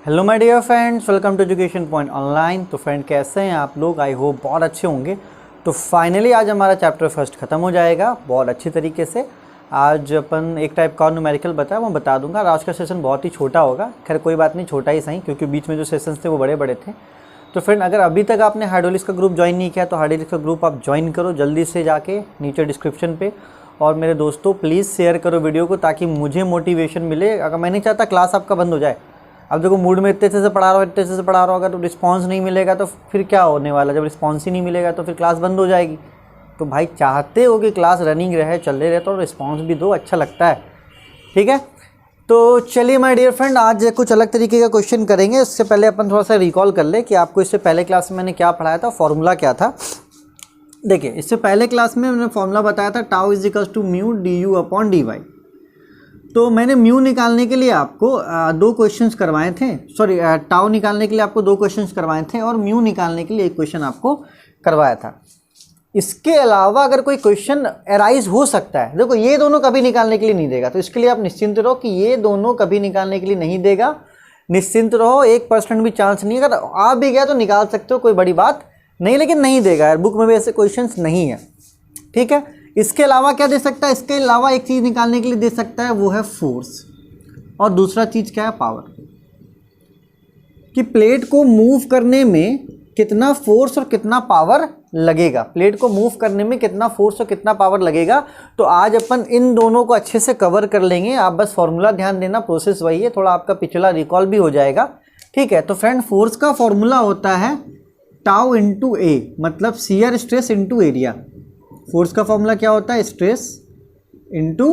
Hello my dear friends, welcome to Education Point Online. तो friend कैसे हैं आप लोग? आई होप बहुत अच्छे होंगे। तो फाइनली आज हमारा चैप्टर फर्स्ट ख़त्म हो जाएगा बहुत अच्छी तरीके से। आज अपन एक टाइप का और न्यूमेरिकल बताया वो बता दूंगा। आज का सेशन बहुत ही छोटा होगा, खैर कोई बात नहीं, छोटा ही सही, क्योंकि बीच में जो सेशंस थे वो बड़े बड़े थे। तो फ्रेंड अगर अभी तक आपने हाइड्रोलिक्स का ग्रुप ज्वाइन नहीं किया तो हाइड्रोलिक्स का ग्रुप आप ज्वाइन करो जल्दी से जाके नीचे डिस्क्रिप्शन पे। और मेरे दोस्तों प्लीज़ शेयर करो वीडियो को ताकि मुझे मोटिवेशन मिले। अगर मैं नहीं चाहता क्लास आपका बंद हो जाए। अब देखो मूड में इतने से पढ़ा रहा हूँ, इतने से पढ़ा रहा हूँ, अगर तो रिस्पांस नहीं मिलेगा तो फिर क्या होने वाला? जब रिस्पांस ही नहीं मिलेगा तो फिर क्लास बंद हो जाएगी। तो भाई चाहते हो कि क्लास रनिंग रहे, चल रहे तो रिस्पांस भी दो, अच्छा लगता है, ठीक है। तो चलिए माय डियर फ्रेंड, आज कुछ अलग तरीके का क्वेश्चन करेंगे। इससे पहले अपन थोड़ा सा रिकॉल कर ले कि आपको इससे पहले क्लास में मैंने क्या पढ़ाया था, फॉर्मूला क्या था। देखिए इससे पहले क्लास में मैंने फॉर्मूला बताया था tau is equals to mu d u upon d y. तो मैंने म्यू निकालने के लिए आपको दो क्वेश्चंस करवाए थे, सॉरी टाउ निकालने के लिए आपको दो क्वेश्चंस करवाए थे और म्यू निकालने के लिए एक क्वेश्चन आपको करवाया था। इसके अलावा अगर कोई क्वेश्चन अराइज हो सकता है, देखो ये दोनों कभी निकालने के लिए नहीं देगा, तो इसके लिए आप निश्चिंत रहो कि ये दोनों कभी निकालने के लिए नहीं देगा। निश्चिंत रहो, 1% भी चांस नहीं। अगर आ भी गया तो निकाल सकते हो, कोई बड़ी बात नहीं, लेकिन नहीं देगा यार, बुक में भी ऐसे क्वेश्चन नहीं है, ठीक है। इसके अलावा क्या दे सकता है? इसके अलावा एक चीज़ निकालने के लिए दे सकता है, वो है फोर्स, और दूसरा चीज़ क्या है? पावर। कि प्लेट को मूव करने में कितना फोर्स और कितना पावर लगेगा, प्लेट को मूव करने में कितना फोर्स और कितना पावर लगेगा। तो आज अपन इन दोनों को अच्छे से कवर कर लेंगे। आप बस फॉर्मूला ध्यान देना, प्रोसेस वही है, थोड़ा आपका पिछला रिकॉल भी हो जाएगा, ठीक है। तो फ्रेंड फोर्स का फॉर्मूला होता है टाउ इंटू ए, मतलब shear stress into area. Force का फॉर्मूला क्या होता है? स्ट्रेस इंटू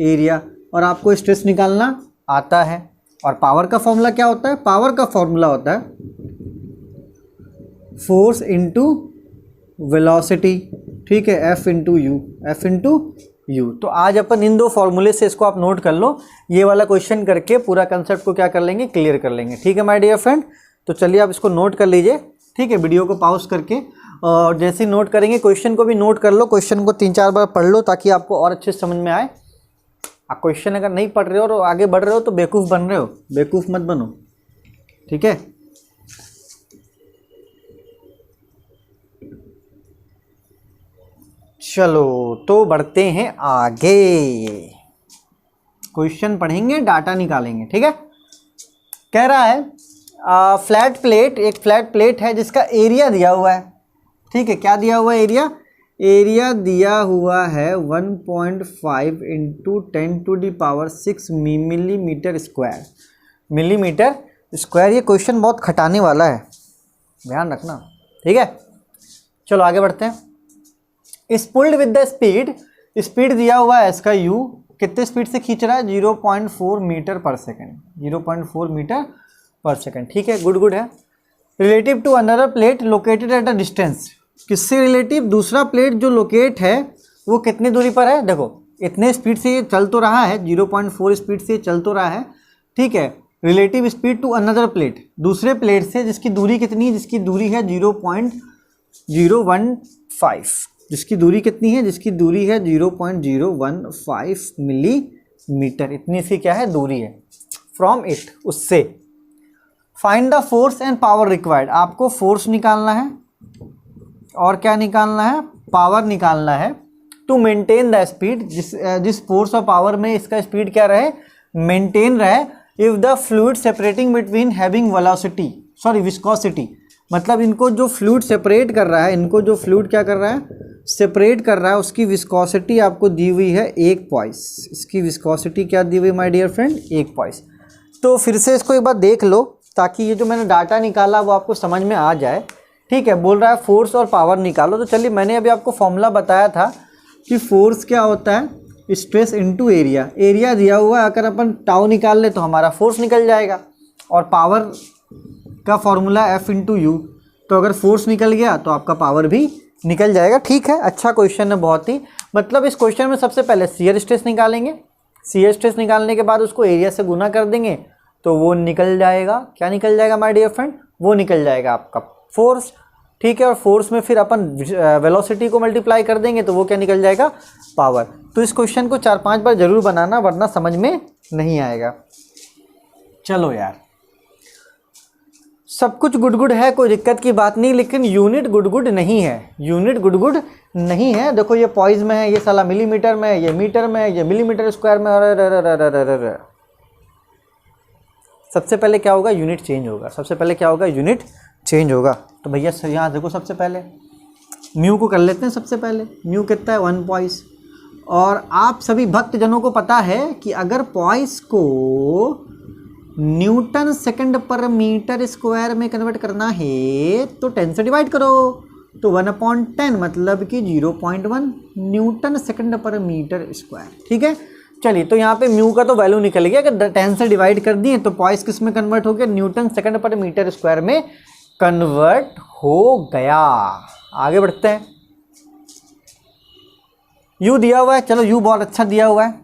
एरिया, और आपको स्ट्रेस निकालना आता है। और पावर का फॉर्मूला क्या होता है? पावर का फॉर्मूला होता है फोर्स इंटू वेलोसिटी, ठीक है, F into you, F into you. तो आज अपन इन दो फॉर्मूले से, इसको आप नोट कर लो, ये वाला क्वेश्चन करके पूरा कंसेप्ट को क्या कर लेंगे, क्लियर कर लेंगे, ठीक है माय डियर फ्रेंड। तो चलिए आप इसको नोट कर लीजिए, ठीक है, वीडियो को पॉज करके। और जैसे ही नोट करेंगे क्वेश्चन को भी नोट कर लो, क्वेश्चन को 3-4 बार पढ़ लो ताकि आपको और अच्छे समझ में आए। आप क्वेश्चन अगर नहीं पढ़ रहे हो और आगे बढ़ रहे हो तो बेवकूफ़ बन रहे हो, बेवकूफ़ मत बनो, ठीक है। चलो तो बढ़ते हैं आगे, क्वेश्चन पढ़ेंगे, डाटा निकालेंगे, ठीक है। कह रहा है फ्लैट प्लेट, एक फ्लैट प्लेट है जिसका एरिया दिया हुआ है, ठीक है। क्या दिया हुआ है? एरिया। एरिया दिया हुआ है 1.5 into 10⁶ millimetre square, millimetre square. ये क्वेश्चन बहुत खटाने वाला है, ध्यान रखना, ठीक है। चलो आगे बढ़ते हैं। इस pulled with the speed, speed दिया हुआ है इसका u, कितने स्पीड से खींच रहा है? 0.4 मीटर पर सेकेंड, 0.4 मीटर पर सेकेंड, ठीक है, गुड है। Relative to another plate located at a distance, किससे रिलेटिव? दूसरा प्लेट जो लोकेट है वो कितनी दूरी पर है? देखो इतने स्पीड से ये चल तो रहा है, 0.4 स्पीड से चल तो रहा है, ठीक है। Relative speed to another plate, दूसरे प्लेट से, जिसकी दूरी कितनी है? जिसकी दूरी है 0.015, जिसकी दूरी कितनी है? जिसकी दूरी है 0.015 मिलीमीटर, इतनी सी क्या है? दूरी है फ्रॉम इट, उससे। Find the force and power required, आपको फोर्स निकालना है और क्या निकालना है? पावर निकालना है। टू मेंटेन द स्पीड, जिस फोर्स और पावर में इसका स्पीड क्या रहे? मेंटेन रहे। If the fluid separating between having velocity, sorry viscosity, मतलब इनको जो फ्लूइड सेपरेट कर रहा है, इनको जो फ्लूइड क्या कर रहा है? सेपरेट कर रहा है, उसकी विस्कोसिटी आपको दी हुई है 1 पॉइस। इसकी विस्कोसिटी क्या दी हुई माय डियर फ्रेंड? 1 पॉइस। तो फिर से इसको एक बार देख लो ताकि ये जो मैंने डाटा निकाला वो आपको समझ में आ जाए, ठीक है। बोल रहा है फोर्स और पावर निकालो, तो चलिए मैंने अभी आपको फॉर्मूला बताया था कि फोर्स क्या होता है? Stress into area. एरिया दिया हुआ है, अगर अपन टाउ निकाल ले तो हमारा फोर्स निकल जाएगा, और पावर का फॉर्मूला एफ इंटू यू, तो अगर फोर्स निकल गया तो आपका पावर भी निकल जाएगा, ठीक है। अच्छा क्वेश्चन है बहुत ही, मतलब इस क्वेश्चन में सबसे पहले शियर स्ट्रेस निकालेंगे, शियर स्ट्रेस निकालने के बाद उसको एरिया से गुना कर देंगे तो वो निकल जाएगा। क्या निकल जाएगा माय डियर फ्रेंड? वो निकल जाएगा आपका फोर्स, ठीक है। और फोर्स में फिर अपन वेलोसिटी को मल्टीप्लाई कर देंगे तो वो क्या निकल जाएगा? पावर। तो इस क्वेश्चन को 4-5 बार जरूर बनाना वरना समझ में नहीं आएगा। चलो यार सब कुछ गुड गुड है, कोई दिक्कत की बात नहीं, लेकिन यूनिट गुड गुड नहीं है, यूनिट गुड गुड नहीं है। देखो ये पॉइज में है, ये साला मिलीमीटर में है, ये मीटर में है, ये मिलीमीटर स्क्वायर में। अरे सबसे पहले क्या होगा, यूनिट चेंज होगा। सबसे पहले क्या होगा, यूनिट चेंज होगा। तो भैया यहाँ देखो, सबसे पहले म्यू को कर लेते हैं। सबसे पहले म्यू कितना है, 1 पॉइस। और आप सभी भक्तजनों को पता है कि अगर पॉइस को न्यूटन सेकंड पर मीटर स्क्वायर में कन्वर्ट करना है तो 10 से डिवाइड करो, तो 1/10 मतलब कि 0.1 न्यूटन सेकंड पर मीटर स्क्वायर। ठीक है, चलिए तो यहाँ पे म्यू का तो वैल्यू निकल गया। अगर 10 से डिवाइड कर दिए तो पॉइस किस में कन्वर्ट हो गया, न्यूटन सेकंड पर मीटर स्क्वायर में कन्वर्ट हो गया। आगे बढ़ते हैं। यू दिया हुआ है, चलो यू बहुत अच्छा दिया हुआ है।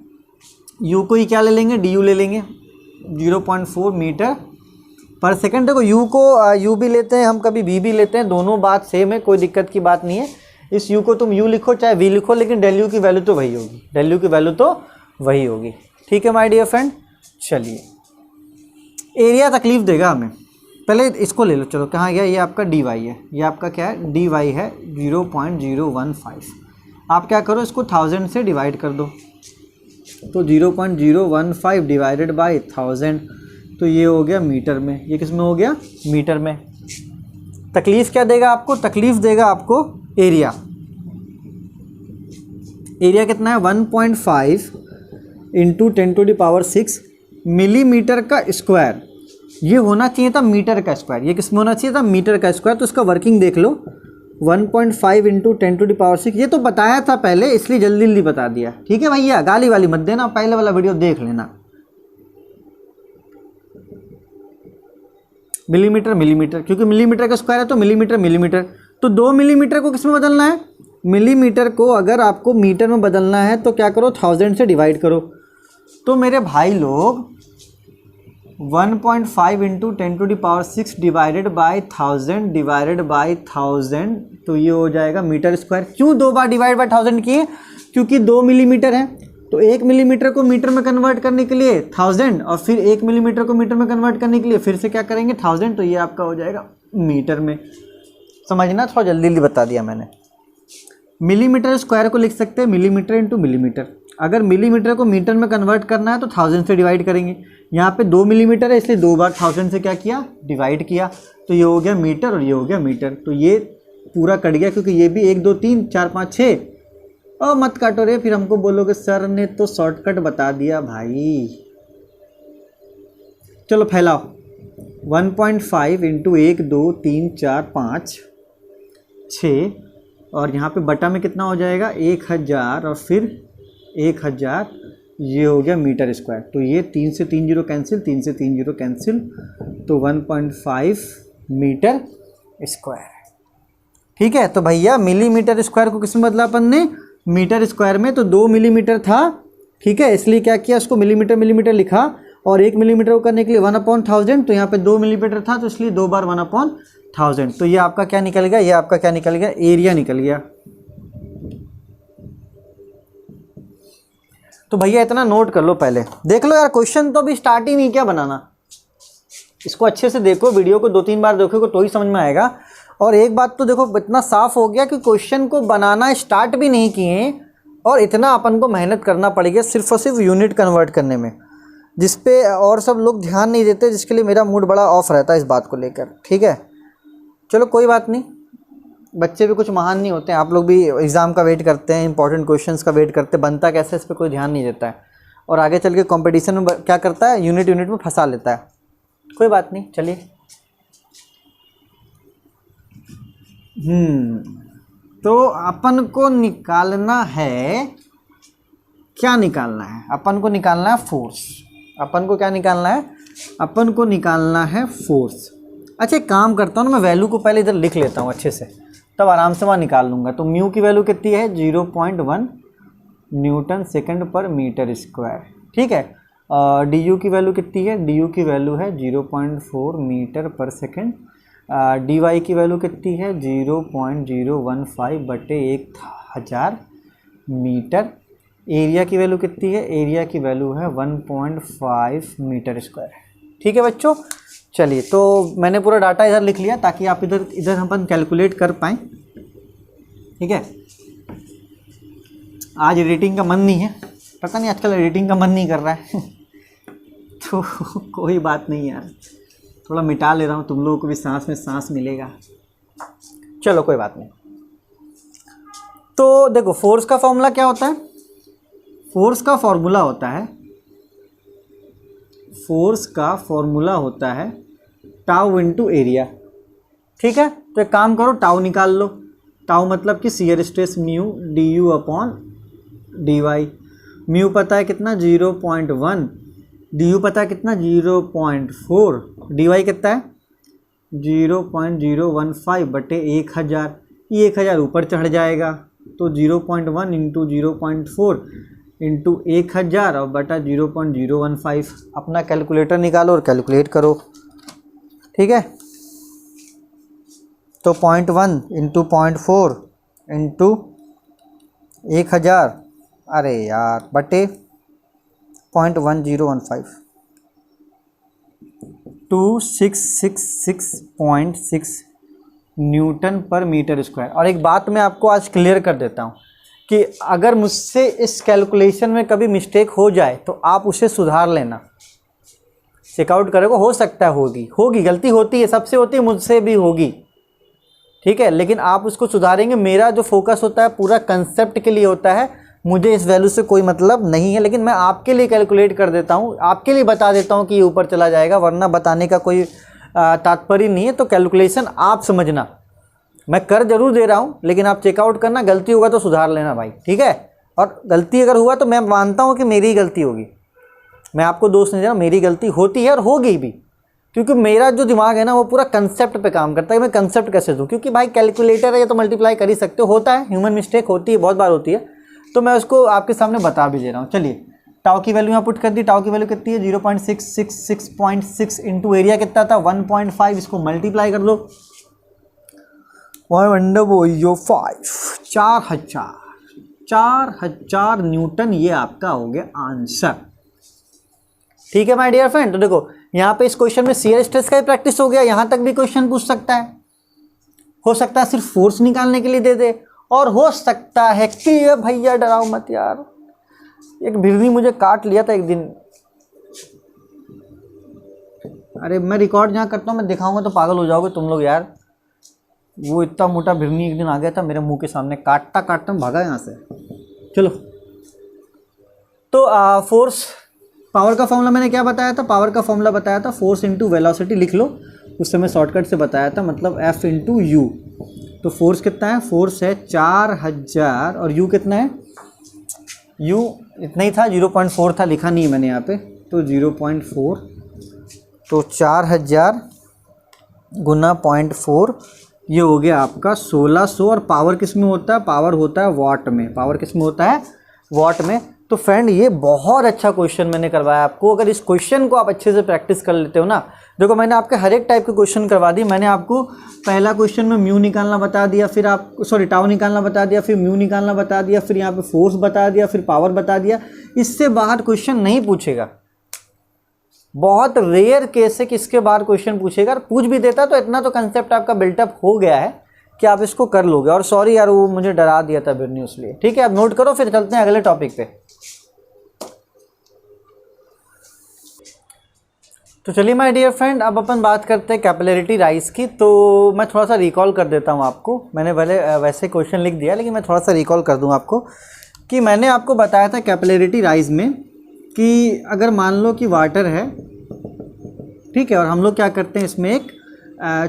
यू को ही क्या ले लेंगे, डी यू ले लेंगे, 0.4 मीटर पर सेकंड। देखो यू को यू भी लेते हैं हम, कभी वी भी लेते हैं, दोनों बात सेम है, कोई दिक्कत की बात नहीं है। इस यू को तुम यू लिखो चाहे वी लिखो, लेकिन डेल यू की वैल्यू तो वही होगी, डेल यू की वैल्यू तो वही होगी। ठीक है माय डियर फ्रेंड। चलिए एरिया तकलीफ देगा हमें, पहले इसको ले लो। चलो कहाँ गया, ये आपका डी वाई है, ये आपका क्या है, डी वाई है 0.015। आप क्या करो, इसको 1000 से डिवाइड कर दो, तो 0.015 डिवाइडेड बाई 1000, तो ये हो गया मीटर में। ये किस में हो गया, मीटर में। तकलीफ क्या देगा आपको, तकलीफ देगा आपको एरिया। एरिया कितना है, 1.5 इंटू 10⁻6 मिलीमीटर का स्क्वायर। ये होना चाहिए था मीटर का स्क्वायर, ये किस में होना चाहिए था, मीटर का स्क्वायर। तो इसका वर्किंग देख लो, 1.5 इंटू 10⁻6। ये तो बताया था पहले, इसलिए जल्दी जल्दी बता दिया। ठीक है भैया, गाली वाली मत देना, पहले वाला वीडियो देख लेना। मिलीमीटर मिलीमीटर, क्योंकि मिलीमीटर का स्क्वायर है तो मिलीमीटर मिलीमीटर। तो 2 मिलीमीटर को किस में बदलना है, मिलीमीटर को अगर आपको मीटर में बदलना है तो क्या करो, 1000 से डिवाइड करो। तो मेरे भाई लोग 1.5 into 10⁻6 divided by 1000 divided by 1000, तो ये हो जाएगा मीटर स्क्वायर। क्यों 2 बार डिवाइड बाई 1000 किए, क्योंकि 2 मिलीमीटर है, तो 1 मिलीमीटर को मीटर में कन्वर्ट करने के लिए 1000, और फिर 1 मिलीमीटर को मीटर में कन्वर्ट करने के लिए फिर से क्या करेंगे, 1000, तो ये आपका हो जाएगा मीटर में। समझना, थोड़ा जल्दी जल्दी बता दिया मैंने। मिलीमीटर स्क्वायर को लिख सकते हैं मिलीमीटर इंटू मिलीमीटर। अगर मिलीमीटर को मीटर में कन्वर्ट करना है तो 1000 से डिवाइड करेंगे। यहाँ पे 2 मिलीमीटर है, इसलिए 2 बार 1000 से क्या किया, डिवाइड किया, तो ये हो गया मीटर और ये हो गया मीटर। तो ये पूरा कट गया, क्योंकि ये भी 1 2 3 4 5 6। और मत काटो रे, फिर हमको बोलोगे सर ने तो शॉर्टकट बता दिया भाई। चलो फैलाओ, 1.5 इंटू 1 2 3 4 5 6, और यहाँ पे बटा में कितना हो जाएगा, 1000 और फिर 1000, ये हो गया मीटर स्क्वायर। तो ये 3 से 3 जीरो कैंसिल, 3 से 3 जीरो कैंसिल, तो 1.5 मीटर स्क्वायर। ठीक है, तो भैया मिलीमीटर स्क्वायर को किस में बदला अपन ने, मीटर स्क्वायर में। तो 2 मिलीमीटर था, ठीक है, इसलिए क्या किया, उसको मिलीमीटर मिलीमीटर लिखा, और 1 मिलीमीटर को करने के लिए 1/1000, तो यहाँ पे 2 मिलीमीटर था, तो इसलिए 2 बार 1/1000। तो ये आपका क्या निकल गया, ये आपका क्या निकल गया, एरिया निकल गया। तो भैया इतना नोट कर लो, पहले देख लो यार, क्वेश्चन तो अभी स्टार्ट ही नहीं किया बनाना। इसको अच्छे से देखो, वीडियो को 2-3 बार देखोगे तो ही समझ में आएगा। और एक बात तो देखो, इतना साफ हो गया कि क्वेश्चन को बनाना स्टार्ट भी नहीं किए, और इतना अपन को मेहनत करना पड़ेगा सिर्फ और सिर्फ यूनिट कन्वर्ट करने में, जिस पे और सब लोग ध्यान नहीं देते, जिसके लिए मेरा मूड बड़ा ऑफ रहता है इस बात को लेकर। ठीक है, चलो कोई बात नहीं, बच्चे भी कुछ महान नहीं होते हैं, आप लोग भी एग्ज़ाम का वेट करते हैं, इंपॉर्टेंट क्वेश्चंस का वेट करते हैं, बनता कैसे इस पर कोई ध्यान नहीं देता है, और आगे चल के कंपटीशन में क्या करता है, यूनिट में फंसा लेता है। कोई बात नहीं, चलिए। तो अपन को निकालना है, क्या निकालना है, अपन को निकालना है फोर्स। अपन को क्या निकालना है, अपन को निकालना है फोर्स। अच्छा एक काम करता हूँ ना, मैं वैल्यू को पहले इधर लिख लेता हूँ अच्छे से, तब आराम से वहाँ निकाल लूँगा। तो म्यू की वैल्यू कितनी है, 0.1 न्यूटन सेकंड पर मीटर स्क्वायर। ठीक है, डी यू की वैल्यू कितनी है, डी यू की वैल्यू है 0.4 मीटर पर सेकंड। डी वाई की वैल्यू कितनी है, 0.015/1000 मीटर। एरिया की वैल्यू कितनी है, एरिया की वैल्यू है 1.5 मीटर स्क्वायर। ठीक है बच्चों, चलिए, तो मैंने पूरा डाटा इधर लिख लिया ताकि आप इधर इधर अपन कैलकुलेट कर पाएँ। ठीक है, आज एडिटिंग का मन नहीं है, पता नहीं आजकल एडिटिंग का मन नहीं कर रहा है तो कोई बात नहीं यार, थोड़ा मिटा ले रहा हूँ, तुम लोगों को भी सांस में सांस मिलेगा। चलो कोई बात नहीं। तो देखो, फोर्स का फॉर्मूला क्या होता है? फोर्स का फॉर्मूला होता है टाउ इनटू एरिया। ठीक है, तो एक काम करो, टाउ निकाल लो। टाउ मतलब कि shear stress mu du upon dy। Mu पता है कितना 0.1, du पता है कितना 0.4, dy कितना है 0.015 बटे 1000। ये 1000 ऊपर चढ़ जाएगा, तो 0.1 इंटू 0.4 इंटू 1000 और बटा 0.015। अपना कैलकुलेटर निकालो और कैलकुलेट करो। ठीक है, तो 0.1 इंटू 0.4 इंटू 1000, अरे यार, बटे 0.1015, 2666.6 न्यूटन पर मीटर स्क्वायर। और एक बात मैं आपको आज क्लियर कर देता हूँ कि अगर मुझसे इस कैलकुलेशन में कभी मिस्टेक हो जाए तो आप उसे सुधार लेना, चेकआउट करोगे, हो सकता है होगी गलती होती है, सबसे होती है, मुझसे भी होगी। ठीक है, लेकिन आप उसको सुधारेंगे। मेरा जो फोकस होता है पूरा कंसेप्ट के लिए होता है, मुझे इस वैल्यू से कोई मतलब नहीं है, लेकिन मैं आपके लिए कैलकुलेट कर देता हूँ, आपके लिए बता देता हूँ कि ये ऊपर चला जाएगा, वरना बताने का कोई तात्पर्य नहीं है। तो कैलकुलेशन आप समझना, मैं कर जरूर दे रहा हूँ, लेकिन आप चेकआउट करना, गलती होगा तो सुधार लेना भाई। ठीक है, और गलती अगर हुआ तो मैं मानता हूँ कि मेरी ही गलती होगी, मैं आपको दोष नहीं दे रहा, मेरी गलती होती है और होगी भी, क्योंकि मेरा जो दिमाग है ना वो पूरा कंसेप्ट पे काम करता है। मैं कंसेप्ट कैसे दूँ, क्योंकि भाई कैलकुलेटर है, ये तो मल्टीप्लाई कर ही सकते हो, होता है, ह्यूमन मिस्टेक होती है, बहुत बार होती है, तो मैं उसको आपके सामने बता भी दे रहा हूँ। चलिए, टाउ की वैल्यू यहाँ पुट कर दी। टाउ की वैल्यू कितनी है 0.666.6 इंटू एरिया कितना था 1.5, इसको मल्टीप्लाई कर दो 4000 न्यूटन, ये आपका हो गया आंसर। ठीक है माय डियर फ्रेंड, तो देखो यहाँ पे इस क्वेश्चन में शियर स्ट्रेस का ही प्रैक्टिस हो गया, यहाँ तक भी क्वेश्चन पूछ सकता है, हो सकता है सिर्फ फोर्स निकालने के लिए दे दे, और हो सकता है कि ये भैया डराओ मत यार, एक बिरनी मुझे काट लिया था एक दिन। अरे मैं रिकॉर्ड जहाँ करता हूँ मैं दिखाऊंगा तो पागल हो जाओगे तुम लोग यार। वो इतना मोटा बिरनी एक दिन आ गया था मेरे मुंह के सामने, काटता काटता भागा यहाँ से। चलो, तो फोर्स, पावर का फॉर्मूला मैंने क्या बताया था? पावर का फॉर्मूला बताया था फोर्स इंटू वेलोसिटी, लिख लो, उस समय शॉर्टकट से बताया था, मतलब F इंटू यू। तो फोर्स कितना है? फोर्स है 4000 और यू कितना है? यू इतना ही था, 0.4 था, लिखा नहीं है मैंने यहाँ पे, तो 0.4, तो 4000 गुना 0.4, ये हो गया आपका 1600। और पावर किस में होता है? पावर होता है वाट में। पावर किस में होता है? वाट में। तो फ्रेंड ये बहुत अच्छा क्वेश्चन मैंने करवाया आपको। अगर इस क्वेश्चन को आप अच्छे से प्रैक्टिस कर लेते हो ना, देखो मैंने आपके हर एक टाइप के क्वेश्चन करवा दी। मैंने आपको पहला क्वेश्चन में म्यू निकालना बता दिया, फिर आप टाउ निकालना बता दिया, फिर म्यू निकालना बता दिया, फिर यहाँ पे फोर्स बता दिया, फिर पावर बता दिया। इससे बाहर क्वेश्चन नहीं पूछेगा, बहुत रेयर केस है कि इसके बाहर क्वेश्चन पूछेगा। पूछ भी देता तो इतना तो कंसेप्ट आपका बिल्टअप हो गया है कि आप इसको कर लोगे। और सॉरी यार, वो मुझे डरा दिया था बिरनी उसलिए। ठीक है, आप नोट करो, फिर चलते हैं अगले टॉपिक पे। तो चलिए माय डियर फ्रेंड, अब अपन बात करते हैं कैपिलरिटी राइज की। तो मैं थोड़ा सा रिकॉल कर देता हूँ आपको, मैंने पहले वैसे क्वेश्चन लिख दिया, लेकिन मैं थोड़ा सा रिकॉल कर दूँ आपको कि मैंने आपको बताया था कैपिलरिटी राइज में कि अगर मान लो कि वाटर है, ठीक है, और हम लोग क्या करते हैं इसमें एक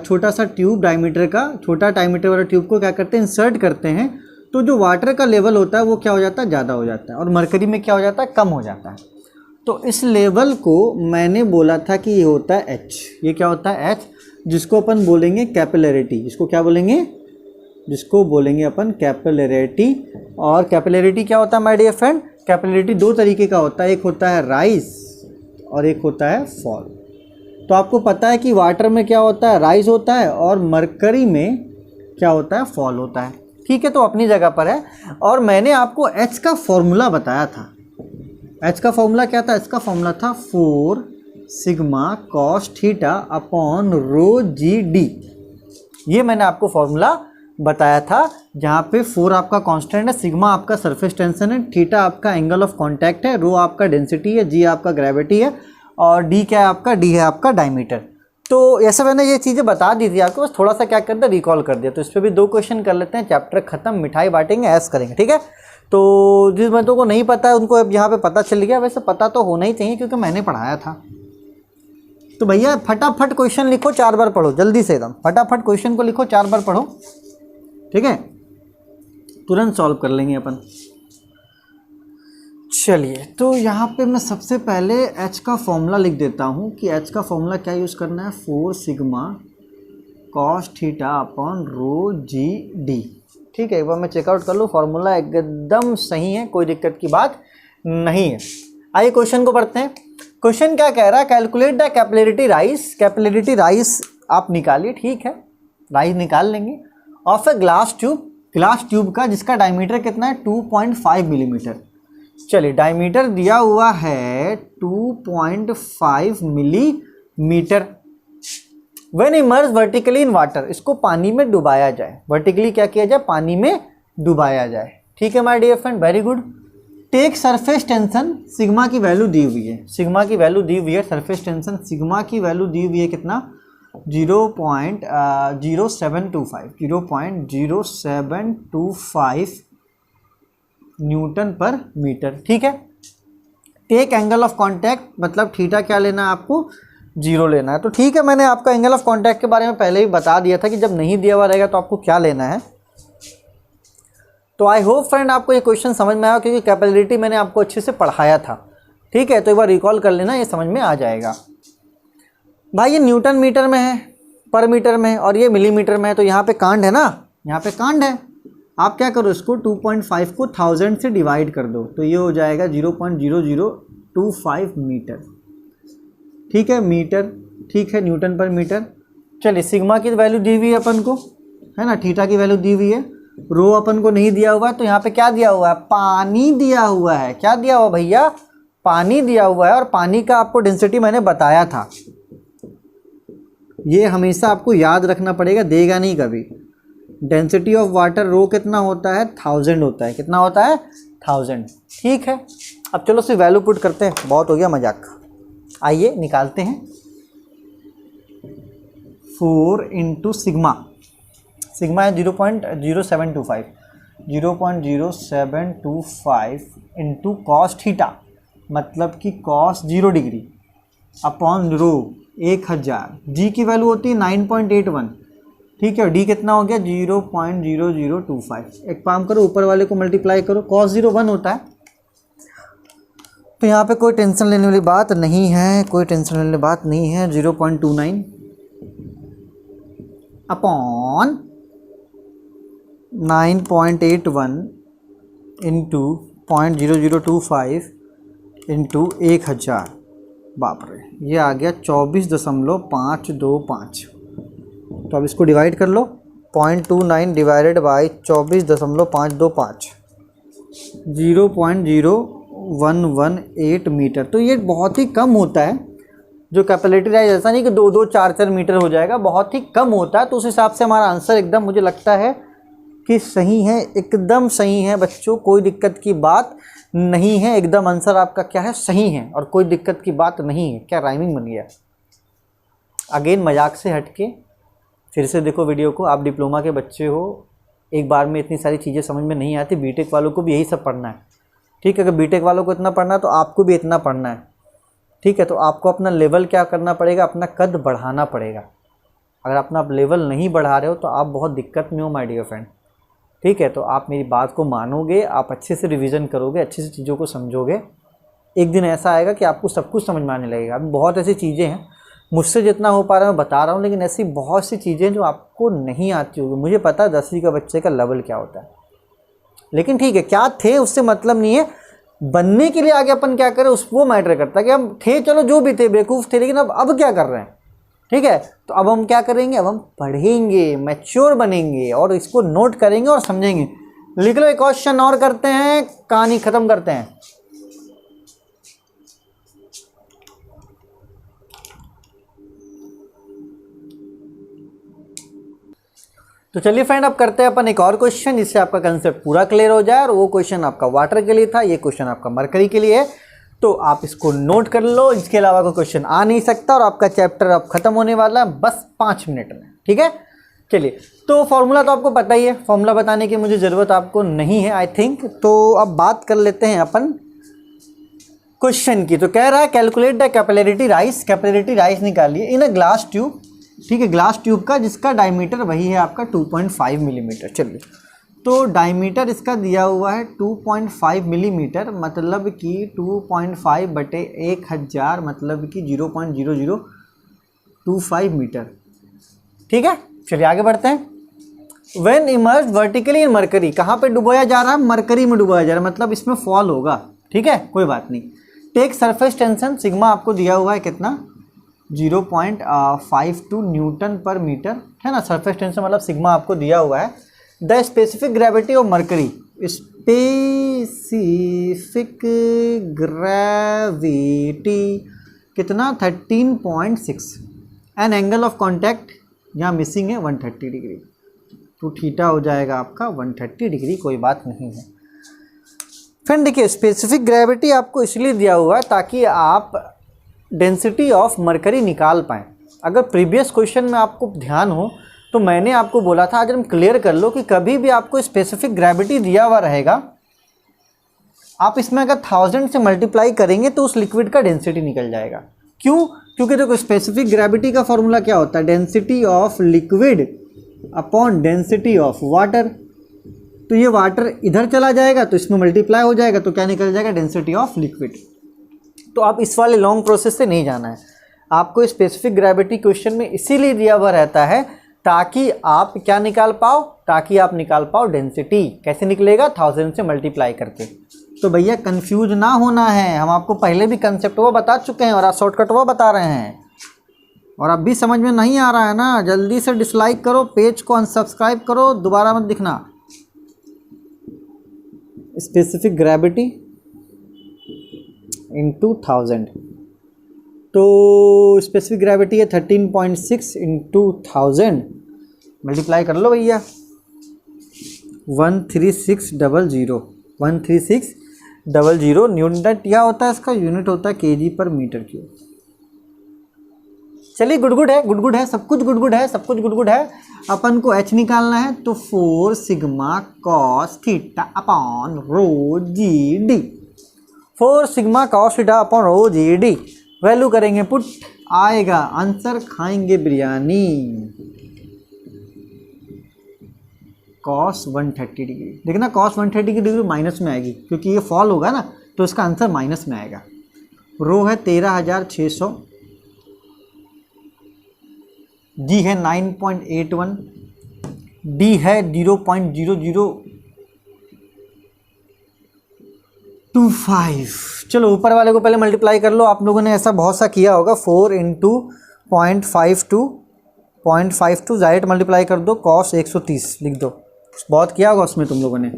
छोटा सा ट्यूब डायमीटर का, छोटा डायमीटर वाला ट्यूब को क्या करते हैं, इंसर्ट करते हैं, तो जो वाटर का लेवल होता है वो क्या हो जाता है, ज़्यादा हो जाता है, और मरकरी में क्या हो जाता है, कम हो जाता है। तो इस लेवल को मैंने बोला था कि ये होता है एच। ये क्या होता है? एच, जिसको अपन बोलेंगे कैपिलरिटी। जिसको क्या बोलेंगे? जिसको बोलेंगे अपन कैपिलरिटी। और कैपिलरिटी क्या होता है माय डियर फ्रेंड? कैपिलरिटी दो तरीके का होता है, एक होता है राइज और एक होता है फॉल। तो आपको पता है कि वाटर में क्या होता है, राइज होता है, और मरकरी में क्या होता है, फॉल होता है। ठीक है, तो अपनी जगह पर है। और मैंने आपको एच का फॉर्मूला बताया था। एच का फॉर्मूला क्या था? एच का फॉर्मूला था 4 sigma cos theta upon rho G D. ये मैंने आपको फॉर्मूला बताया था, जहाँ पे 4 आपका कांस्टेंट है, सिग्मा आपका सरफेस टेंशन है, थीटा आपका एंगल ऑफ कांटेक्ट है, रो आपका डेंसिटी है, जी आपका ग्रेविटी है और डी क्या है आपका, डी है आपका डायमीटर। तो ऐसे मैंने ये चीज़ें बता दी थी आपको, बस थोड़ा सा क्या कर दिया, रिकॉल कर दिया। तो इस पर भी 2 क्वेश्चन कर लेते हैं, चैप्टर खत्म, मिठाई बांटेंगे, ऐस करेंगे, ठीक है। तो जिस बच्चों को नहीं पता है उनको अब यहाँ पे पता चल गया, वैसे पता तो होना ही चाहिए क्योंकि मैंने पढ़ाया था। तो भैया फटाफट क्वेश्चन लिखो, 4 बार पढ़ो, जल्दी से एकदम फटाफट क्वेश्चन को लिखो, 4 बार पढ़ो, ठीक है, तुरंत सॉल्व कर लेंगे अपन। चलिए, तो यहाँ पे मैं सबसे पहले h का फॉर्मूला लिख देता हूँ कि h का फॉर्मूला क्या यूज़ करना है, 4 sigma cos theta upon rho G D. ठीक है, एक बार मैं चेकआउट कर लूँ, फॉर्मूला एकदम सही है, कोई दिक्कत की बात नहीं है। आइए क्वेश्चन को पढ़ते हैं। क्वेश्चन क्या कह रहा है, calculate the capillarity rise. Capillarity rise आप निकालिए, ठीक है, राइज निकाल लेंगे, ऑफ ए ग्लास ट्यूब का जिसका डायमीटर कितना है 2.5 मिलीमीटर। चलिए, डायमीटर दिया हुआ है 2.5 millimetre. When emerge vertically in water, इसको पानी में डुबाया जाए, वर्टिकली क्या किया जाए, पानी में डुबाया जाए। ठीक है my dear friend, very good. Take surface tension, sigma की वैल्यू दी हुई है, सिग्मा की वैल्यू दी हुई है, सरफेस टेंशन सिग्मा की वैल्यू दी हुई है कितना, 0.0725 न्यूटन पर मीटर। ठीक है, टेक एंगल ऑफ कांटेक्ट, मतलब थीटा क्या लेना है आपको, 0 लेना है। तो ठीक है, मैंने आपका एंगल ऑफ कांटेक्ट के बारे में पहले ही बता दिया था कि जब नहीं दिया हुआ रहेगा तो आपको क्या लेना है। तो आई होप फ्रेंड आपको ये क्वेश्चन समझ में आया, क्योंकि कैपेबिलिटी मैंने आपको अच्छे से पढ़ाया था। ठीक है, तो एक बार रिकॉल कर लेना, ये समझ में आ जाएगा। भाई ये न्यूटन मीटर में है, पर मीटर में है, और ये मिलीमीटर में है, तो यहाँ पे कांड है ना, यहाँ पे कांड है। आप क्या करो, इसको 2.5 को 1000 से डिवाइड कर दो, तो ये हो जाएगा 0.0025 मीटर। ठीक है, मीटर, ठीक है, न्यूटन पर मीटर। चलिए, सिग्मा की वैल्यू दी हुई है अपन को, है ना, थीटा की वैल्यू दी हुई है, रो अपन को नहीं दिया हुआ है, तो यहाँ पे क्या दिया हुआ है, पानी दिया हुआ है। क्या दिया हुआ भैया, पानी दिया हुआ है, और पानी का आपको डेंसिटी मैंने बताया था, ये हमेशा आपको याद रखना पड़ेगा, देगा नहीं कभी। डेंसिटी ऑफ वाटर रो कितना होता है, 1000 होता है। कितना होता है, 1000। ठीक है, अब चलो सिर्फ वैल्यू पुट करते हैं, बहुत हो गया मजाक। आइए निकालते हैं, 4 इंटू सिग्मा, सिग्मा है 0.0725 इंटू कॉस थीटा, मतलब कि कॉस 0 डिग्री, अपॉन रो 1000। जी की वैल्यू होती है 9.81। ठीक है, डी कितना हो गया, 0.0025। एक काम करो, ऊपर वाले को मल्टीप्लाई करो, cos 0 1 होता है, तो यहाँ पे कोई टेंशन लेने वाली बात नहीं है, कोई टेंशन लेने वाली बात नहीं है। 0.29 अपॉन 9.81 इंटू 0.0025 इंटू 1000, बाप रे, ये आ गया 24.525। तो अब इसको डिवाइड कर लो, 0.29 डिवाइडेड बाई 24.525, 0.0118 मीटर। तो ये बहुत ही कम होता है जो कैपिलरिटी राइज, ऐसा नहीं कि 2-2, 4-4 मीटर हो जाएगा, बहुत ही कम होता है। तो उस हिसाब से हमारा आंसर एकदम मुझे लगता है कि सही है, एकदम सही है बच्चों, कोई दिक्कत की बात नहीं है, एकदम आंसर आपका क्या है, सही है, और कोई दिक्कत की बात नहीं है। क्या राइमिंग बन गया। अगेन मजाक से हटके फिर से देखो वीडियो को, आप डिप्लोमा के बच्चे हो, एक बार में इतनी सारी चीज़ें समझ में नहीं आती, बीटेक वालों को भी यही सब पढ़ना है। ठीक है, अगर बीटेक वालों को इतना पढ़ना है तो आपको भी इतना पढ़ना है। ठीक है, तो आपको अपना लेवल क्या करना पड़ेगा, अपना कद बढ़ाना पड़ेगा। अगर अपना आप लेवल नहीं बढ़ा रहे हो तो आप बहुत दिक्कत में हो माय डियर फ्रेंड। ठीक है, तो आप मेरी बात को मानोगे, आप अच्छे से रिवीजन करोगे, अच्छे से चीज़ों को समझोगे, एक दिन ऐसा आएगा कि आपको सब कुछ समझ में आने लगेगा। अभी बहुत ऐसी चीज़ें हैं, मुझसे जितना हो पा रहा है मैं बता रहा हूँ, लेकिन ऐसी बहुत सी चीज़ें जो आपको नहीं आती होगी। मुझे पता है 10वीं का बच्चे का लेवल क्या होता है, लेकिन ठीक है, क्या थे उससे मतलब नहीं है, बनने के लिए आगे अपन क्या करें उस वो मैटर करता है कि हम थे, चलो जो भी थे बेवकूफ़ थे, लेकिन अब क्या कर रहे हैं। ठीक है, तो अब हम क्या करेंगे, अब हम पढ़ेंगे, मैच्योर बनेंगे, और इसको नोट करेंगे और समझेंगे। लिख लो, एक क्वेश्चन और करते हैं, कहानी ख़त्म करते हैं। तो चलिए फ्रेंड, अब करते हैं अपन एक और क्वेश्चन जिससे आपका कंसेप्ट पूरा क्लियर हो जाए। और वो क्वेश्चन आपका वाटर के लिए था, ये क्वेश्चन आपका मरकरी के लिए है। तो आप इसको नोट कर लो, इसके अलावा कोई क्वेश्चन आ नहीं सकता और आपका चैप्टर अब खत्म होने वाला है बस 5 मिनट में। ठीक है, चलिए। तो फॉर्मूला तो आपको पता ही है, फॉर्मूला बताने की मुझे ज़रूरत आपको नहीं है आई थिंक। तो अब बात कर लेते हैं अपन क्वेश्चन की। तो कह रहा है कैलकुलेट द कैपिलरिटी राइस निकालिए इन अ ग्लास ट्यूब। ठीक है, ग्लास ट्यूब का जिसका डायमीटर वही है आपका 2.5 मिलीमीटर। चलिए, तो डायमीटर इसका दिया हुआ है 2.5 मिलीमीटर, मतलब कि 2.5 बटे 1000 मतलब कि 0.0025 मीटर। ठीक है, चलिए आगे बढ़ते हैं। When emerge vertically in mercury, कहाँ पे डुबोया जा रहा है? मरकरी में डुबोया जा रहा है, मतलब इसमें फॉल होगा। ठीक है, कोई बात नहीं। टेक सरफेस टेंशन, सिग्मा आपको दिया हुआ है कितना? 0.52 न्यूटन पर मीटर है ना। सरफेस टेंशन मतलब सिग्मा आपको दिया हुआ है। The specific gravity of mercury, specific gravity कितना? 13.6। एन एंगल ऑफ कॉन्टैक्ट यहाँ मिसिंग है 130 डिग्री, तो थीटा हो जाएगा आपका 130 डिग्री, कोई बात नहीं है। फ्रेंड देखिए, स्पेसिफिक ग्रेविटी आपको इसलिए दिया हुआ है ताकि आप डेंसिटी ऑफ मरकरी निकाल पाएँ। अगर प्रीवियस क्वेश्चन में आपको ध्यान हो तो मैंने आपको बोला था, आज हम क्लियर कर लो कि कभी भी आपको स्पेसिफिक ग्रेविटी दिया हुआ रहेगा, आप इसमें अगर 1000 से मल्टीप्लाई करेंगे तो उस लिक्विड का डेंसिटी निकल जाएगा। क्यों? क्योंकि देखो स्पेसिफिक ग्रेविटी का फॉर्मूला क्या होता है? Density of liquid upon density of water. तो ये वाटर इधर चला जाएगा तो इसमें मल्टीप्लाई हो जाएगा, तो क्या निकल जाएगा? Density of liquid. तो आप इस वाले लॉन्ग प्रोसेस से नहीं जाना है, आपको स्पेसिफिक ग्रेविटी क्वेश्चन में इसीलिए दिया हुआ रहता है ताकि आप क्या निकाल पाओ? ताकि आप निकाल पाओ डेंसिटी। कैसे निकलेगा? 1000 से मल्टीप्लाई करके। तो भैया कंफ्यूज ना होना है, हम आपको पहले भी कंसेप्ट वो बता चुके हैं और आप शॉर्टकट वो बता रहे हैं, और अब भी समझ में नहीं आ रहा है ना, जल्दी से डिसलाइक करो, पेज को अनसब्सक्राइब करो, दोबारा मत दिखना। स्पेसिफिक ग्रेविटी इंटू 1000, तो स्पेसिफिक ग्रेविटी है 13.6 इंटू 1000, मल्टीप्लाई कर लो भैया। 13600 न्यूटन क्या होता है? इसका यूनिट होता है केजी पर मीटर क्यूब। चलिए, गुड है, सब कुछ गुड है। अपन को h निकालना है, तो 4 sigma cos theta upon rho G D. 4 sigma cos theta upon rho G D value करेंगे पुट, आएगा आंसर, खाएंगे बिरयानी। कॉस 130 डिग्री, देखना कॉस 130 डिग्री माइनस में आएगी क्योंकि ये फॉल होगा ना, तो इसका आंसर माइनस में आएगा। रो है 13600, जी है 9.81, डी है 0.0025। चलो ऊपर वाले को पहले मल्टीप्लाई कर लो, आप लोगों ने ऐसा बहुत सा किया होगा। 4 इंटू 0.52 डायरेक्ट मल्टीप्लाई कर दो, कॉस 130 लिख दो, बहुत किया होगा उसमें तुम लोगों ने।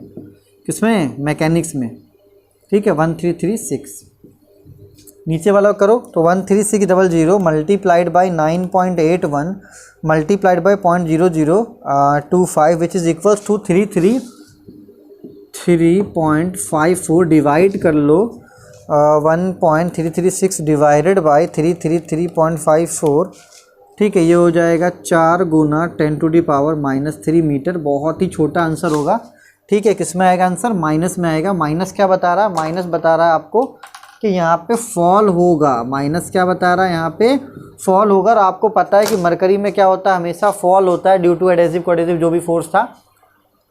किसमें? मैकेनिक्स में। ठीक है, 1336 नीचे वाला करो, तो 13600 multiplied by 9.81 multiplied by 0.0025 which is equals to 353.54 divide कर लो 1.336 डिवाइडेड बाई 333.54। ठीक है, ये हो जाएगा 4 गुना 10⁻³ मीटर। बहुत ही छोटा आंसर होगा। ठीक है, किस में आएगा आंसर? माइनस में आएगा। माइनस क्या बता रहा है? माइनस बता रहा है आपको कि यहाँ पे फॉल होगा। माइनस क्या बता रहा है? यहाँ पे फॉल होगा। और आपको पता है कि मरकरी में क्या होता है? हमेशा फॉल होता है ड्यू टू एडेसिव कोएडेसिव जो भी फोर्स था।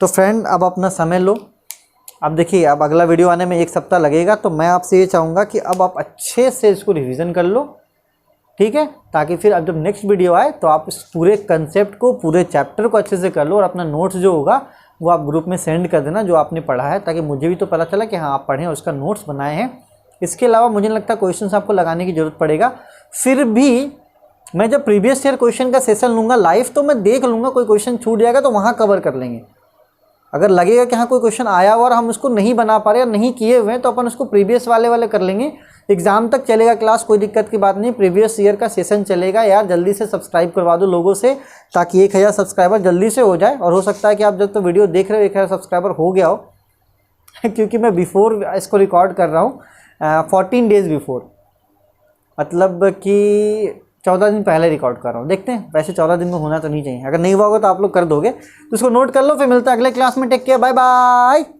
तो फ्रेंड अब अपना समय लो। अब देखिए, अब अगला वीडियो आने में 1 सप्ताह लगेगा, तो मैं आपसे ये चाहूँगा कि अब आप अच्छे से इसको रिवीजन कर लो। ठीक है, ताकि फिर अब जब नेक्स्ट वीडियो आए तो आप इस पूरे कंसेप्ट को, पूरे चैप्टर को अच्छे से कर लो, और अपना नोट्स जो होगा वो आप ग्रुप में सेंड कर देना जो आपने पढ़ा है, ताकि मुझे भी तो पता चला कि हाँ आप पढ़ें और उसका नोट्स बनाए हैं। इसके अलावा मुझे नहीं लगता क्वेश्चंस आपको लगाने की ज़रूरत पड़ेगा। फिर भी मैं जब प्रीवियस ईयर क्वेश्चन का सेशन लूँगा लाइव, तो मैं देख लूँगा, कोई क्वेश्चन छूट जाएगा तो वहाँ कवर कर लेंगे। अगर लगेगा कि हाँ कोई क्वेश्चन आया हुआ और हम उसको नहीं बना पा रहे या नहीं किए हुए हैं तो अपन उसको प्रीवियस वाले कर लेंगे। एग्जाम तक चलेगा क्लास, कोई दिक्कत की बात नहीं। प्रीवियस ईयर का सेशन चलेगा यार। जल्दी से सब्सक्राइब करवा दो लोगों से ताकि 1000 सब्सक्राइबर जल्दी से हो जाए। और हो सकता है कि आप जब तो वीडियो देख रहे हो 1000 सब्सक्राइबर हो गया हो क्योंकि मैं बिफोर इसको रिकॉर्ड कर रहा हूँ 14 डेज़ बिफोर, मतलब कि 14 दिन पहले रिकॉर्ड कर रहा हूँ। देखते हैं, वैसे 14 दिन में होना तो नहीं चाहिए। अगर नहीं हुआ होगा तो आप लोग कर दोगे, तो इसको नोट कर लो। फिर मिलता है अगले क्लास में। Take care, bye bye.